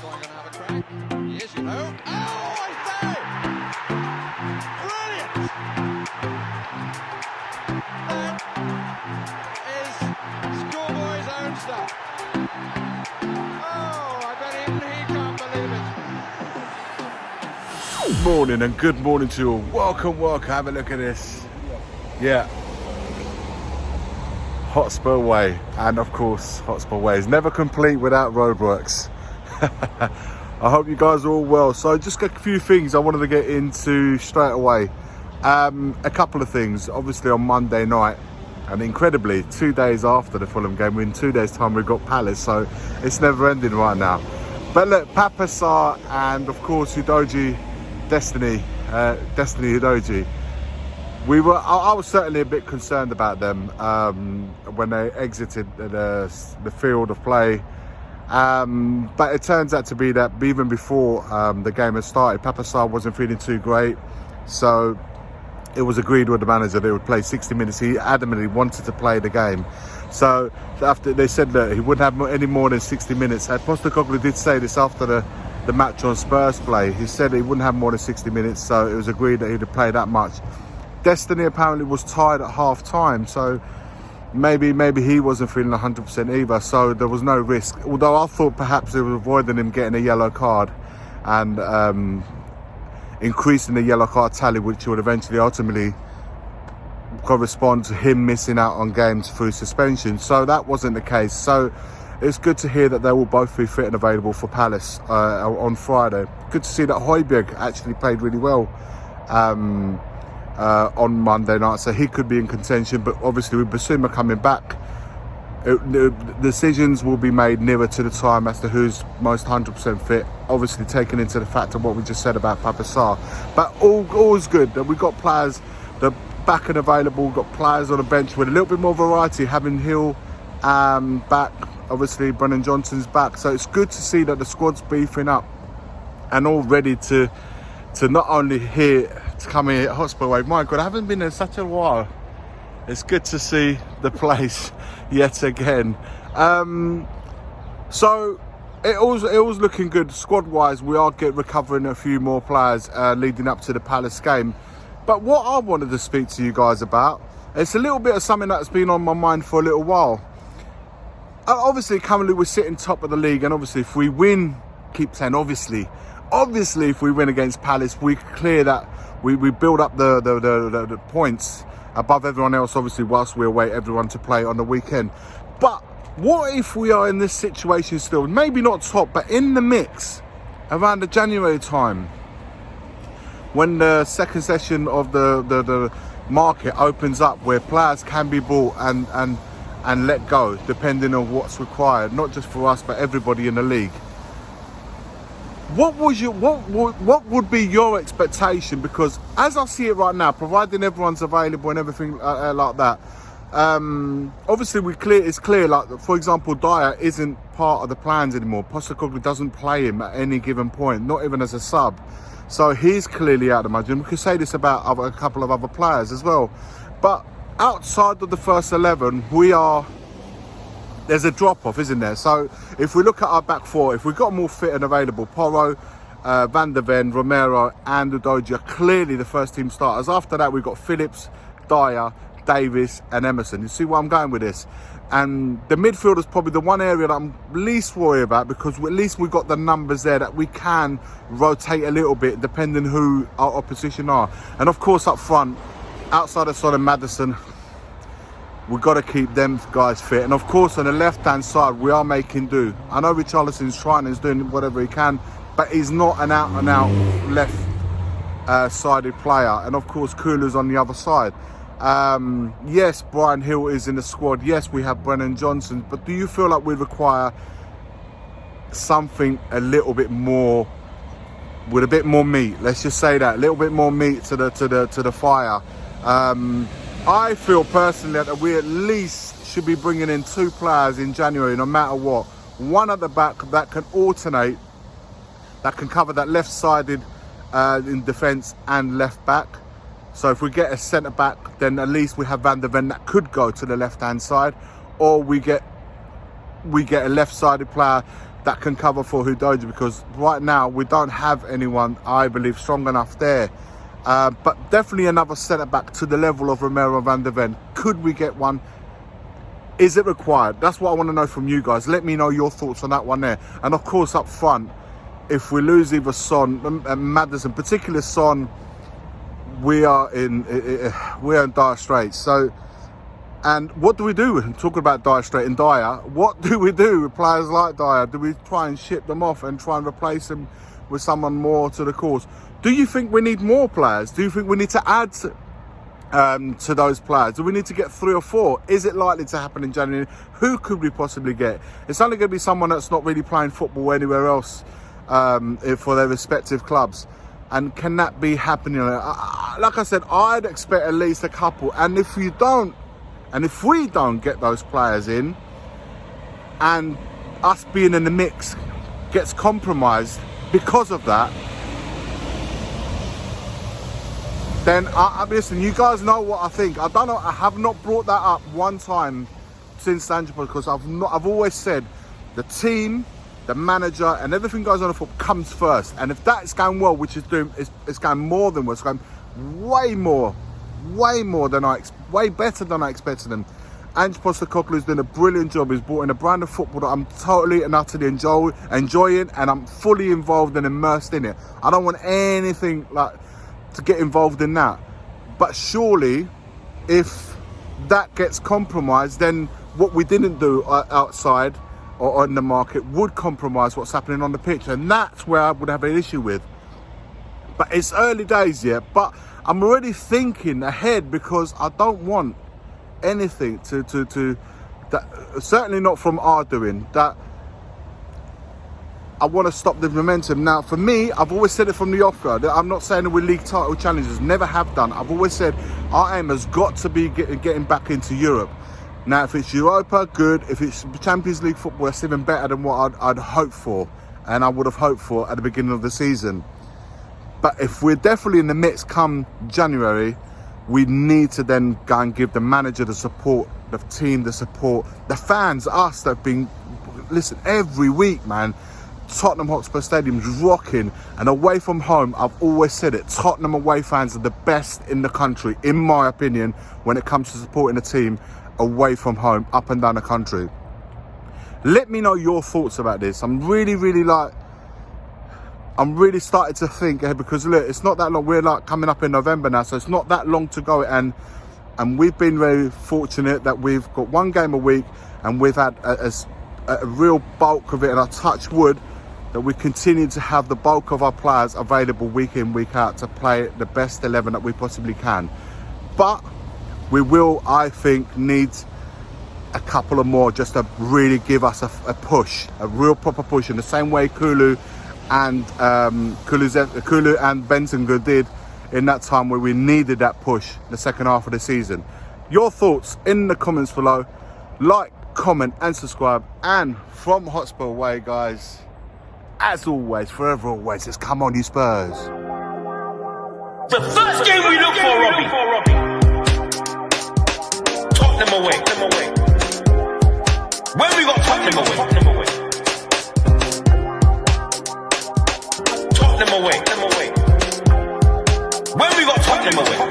going to have a crack. He is, you know. Oh, I say! Brilliant! That is schoolboy's own stuff. Oh, I bet even he can't believe it. Morning and good morning to you all. Welcome. Have a look at this. Yeah. Hotspur Way. And of course, Hotspur Way is never complete without roadworks. I hope you guys are all well. So just got a few things I wanted to get into straight away. A couple of things. Obviously on Monday night, and incredibly 2 days after the Fulham game, in 2 days time we've got Palace, so it's never ending right now. But look, Papa Sarr and of course Udogie, Destiny Udogie. I was certainly a bit concerned about them when they exited the field of play. But it turns out to be that even before the game had started, Papa Sarr wasn't feeling too great. So it was agreed with the manager that he would play 60 minutes. He adamantly wanted to play the game. So after they said that he wouldn't have any more than 60 minutes. Postecoglou did say this after the match on Spurs play. He said he wouldn't have more than 60 minutes. So it was agreed that he'd play that much. Destiny apparently was tired at half time, so maybe he wasn't feeling 100% either, so there was no risk. Although I thought perhaps it was avoiding him getting a yellow card and increasing the yellow card tally, which would eventually ultimately correspond to him missing out on games through suspension. So that wasn't the case. So it's good to hear that they will both be fit and available for Palace on Friday. Good to see that Højbjerg actually played really well on Monday night, so he could be in contention. But obviously with Basuma coming back, the decisions will be made nearer to the time as to who's most 100% fit, obviously taking into the fact of what we just said about Papa Sarr. But all is good. We've got players that are back and available. We've got players on the bench with a little bit more variety, having Hill back, obviously Brennan Johnson's back, so it's good to see that the squad's beefing up and all ready to not only come here at Hotspur Way. My God, I haven't been there such a while. It's good to see the place yet again. So it was looking good squad wise. We are recovering a few more players leading up to the Palace game. But what I wanted to speak to you guys about, it's a little bit of something that's been on my mind for a little while. Obviously currently we're sitting top of the league, and obviously if we win, keep saying obviously if we win against Palace, we clear that, we build up the points above everyone else, obviously, whilst we await everyone to play on the weekend. But what if we are in this situation still, maybe not top, but in the mix around the January time, when the second session of the market opens up, where players can be bought and let go depending on what's required, not just for us but everybody in the league. What would be your expectation? Because as I see it right now, providing everyone's available and everything like that, obviously it's clear, like for example Dyer isn't part of the plans anymore. Postecoglou doesn't play him at any given point, not even as a sub, so he's clearly out of the margin. We could say this about a couple of other players as well, but outside of the first 11 there's a drop-off, isn't there? So if we look at our back four, if we've got more fit and available, Porro, Van der Ven, Romero and Udogie are clearly the first team starters. After that, we've got Phillips, Dyer, Davis and Emerson. You see where I'm going with this? And the midfield is probably the one area that I'm least worried about, because at least we've got the numbers there that we can rotate a little bit depending who our opposition are. And of course up front, outside of Son and Maddison, we've got to keep them guys fit. And of course on the left hand side we are making do. I know Richarlison's trying and is doing whatever he can, but he's not an out and out left sided player. And of course Kulu's on the other side. Yes, Brian Hill is in the squad. Yes, we have Brennan Johnson, but do you feel like we require something a little bit more, with a bit more meat? Let's just say that, a little bit more meat to the fire. I feel personally that we at least should be bringing in two players in January, no matter what. One at the back that can alternate, that can cover that left-sided in defence and left back. So if we get a centre back, then at least we have Van der Ven that could go to the left-hand side, or we get a left-sided player that can cover for Hudoja, because right now we don't have anyone, I believe, strong enough there. But definitely another centre-back to the level of Romero van der Ven. Could we get one? Is it required? That's what I want to know from you guys. Let me know your thoughts on that one there. And of course, up front, if we lose either Son and Maddison, particularly Son, we are in dire straits. So, and what do we do? Talking about dire straits and Dyer, what do we do with players like Dyer? Do we try and ship them off and try and replace them with someone more to the cause? Do you think we need more players? Do you think we need to add to those players? Do we need to get 3 or 4? Is it likely to happen in January? Who could we possibly get? It's only going to be someone that's not really playing football anywhere else for their respective clubs. And can that be happening? Like I said, I'd expect at least a couple. And if we don't get those players in, and us being in the mix gets compromised because of that, then listen, you guys know what I think. I don't know. I have not brought that up one time since Sanjay, because I've always said the team, the manager, and everything goes on the football comes first. And if that is going well, which is doing, it's going more than well, it's going way better than I expected them. Ange Postecoglou is doing a brilliant job. He's brought in a brand of football that I'm totally and utterly enjoying, and I'm fully involved and immersed in it. I don't want anything like to get involved in that. But surely, if that gets compromised, then what we didn't do outside or on the market would compromise what's happening on the pitch, and that's where I would have an issue with. But it's early days yet, but I'm already thinking ahead, because I don't want anything to that, certainly not from our doing, that I want to stop the momentum. Now, for me, I've always said it from the off-guard. I'm not saying that we're league title challengers, never have done. I've always said our aim has got to be getting back into Europe. Now, if it's Europa, good. If it's Champions League football, that's even better than what I'd hoped for, and I would have hoped for at the beginning of the season. But if we're definitely in the mix come January, we need to then go and give the manager the support, the team the support, the fans, us that have been, listen, every week, man. Tottenham Hotspur Stadium's rocking, and away from home, I've always said it, Tottenham away fans are the best in the country, in my opinion, when it comes to supporting a team away from home, up and down the country. Let me know your thoughts about this. I'm really starting to think, because look, it's not that long. We're like coming up in November now, so it's not that long to go, and we've been very fortunate that we've got one game a week, and we've had a real bulk of it, and I touch wood that we continue to have the bulk of our players available week in, week out to play the best 11 that we possibly can. But we will, I think, need a couple of more just to really give us a push, a real proper push, in the same way Kulu and Bentancur did in that time where we needed that push the second half of the season. Your thoughts in the comments below. Like, comment and subscribe. And from Hotspur Way, guys, as always, forever always, it's come on you Spurs. The first game we look for, Robbie. Tottenham away. When we got Tottenham away. Tottenham away. When we got Tottenham away.